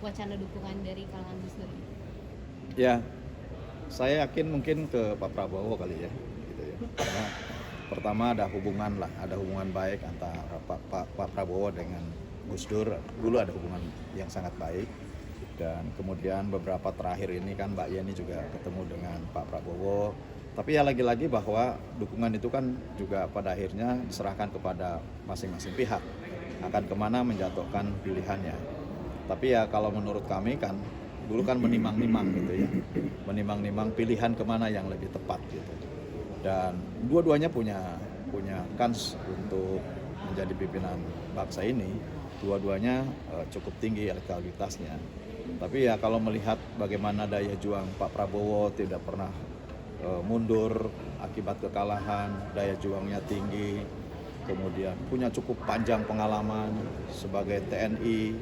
wacana dukungan dari kalangan Gus Dur? Ya, saya yakin mungkin ke Pak Prabowo kali ya, gitu ya. Karena pertama ada hubungan baik antara Pak Prabowo dengan Gus Dur. Dulu ada hubungan yang sangat baik, dan kemudian beberapa terakhir ini kan Mbak Yeni juga ketemu dengan Pak Prabowo. Tapi ya lagi-lagi bahwa dukungan itu kan juga pada akhirnya diserahkan kepada masing-masing pihak, akan kemana menjatuhkan pilihannya. Tapi ya kalau menurut kami kan dulu kan menimang-nimang gitu ya, menimang-nimang pilihan kemana yang lebih tepat gitu. Dan dua-duanya punya kans untuk menjadi pimpinan bangsa ini. Dua-duanya cukup tinggi elektabilitasnya. Tapi ya kalau melihat bagaimana daya juang Pak Prabowo tidak pernah mundur akibat kekalahan, daya juangnya tinggi, kemudian punya cukup panjang pengalaman sebagai TNI,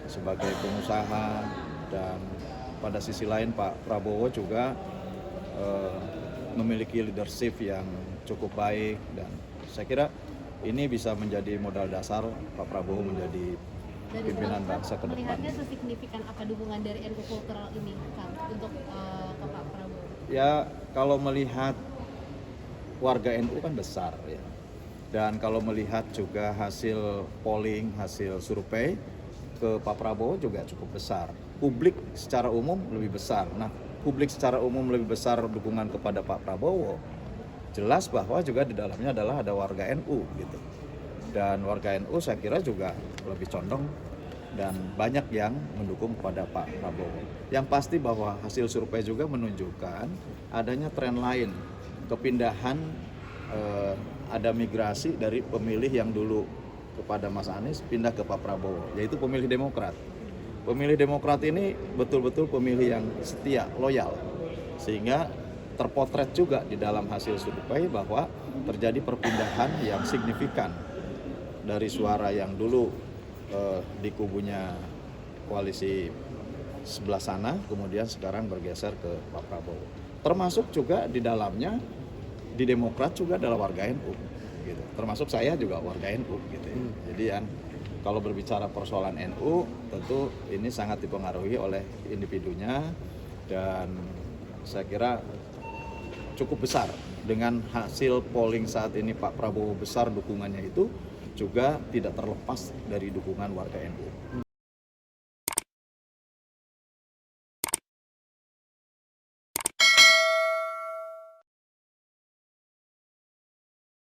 sebagai pengusaha, dan pada sisi lain Pak Prabowo juga memiliki leadership yang cukup baik, dan saya kira ini bisa menjadi modal dasar Pak Prabowo menjadi pimpinan bangsa ke depan. Melihatnya sesignifikan apa dukungan dari NU Kultural ini, Kang, untuk ke Pak Prabowo? Ya, kalau melihat warga NU kan besar ya. Dan kalau melihat juga hasil polling, hasil survei ke Pak Prabowo juga cukup besar. Publik secara umum lebih besar. Nah, publik secara umum lebih besar dukungan kepada Pak Prabowo, jelas bahwa juga di dalamnya adalah ada warga NU gitu. Dan warga NU saya kira juga lebih condong dan banyak yang mendukung kepada Pak Prabowo. Yang pasti bahwa hasil survei juga menunjukkan adanya tren lain, kepindahan, ada migrasi dari pemilih yang dulu kepada Mas Anies pindah ke Pak Prabowo, yaitu pemilih Demokrat. Pemilih Demokrat ini betul-betul pemilih yang setia, loyal, sehingga terpotret juga di dalam hasil survei bahwa terjadi perpindahan yang signifikan dari suara yang dulu di kubunya koalisi sebelah sana, kemudian sekarang bergeser ke Pak Prabowo. Termasuk juga di dalamnya di Demokrat juga adalah warga NU, gitu. Termasuk saya juga warga NU, gitu ya. Jadi yang kalau berbicara persoalan NU, tentu ini sangat dipengaruhi oleh individunya, dan saya kira cukup besar dengan hasil polling saat ini Pak Prabowo besar dukungannya itu juga tidak terlepas dari dukungan warga NU.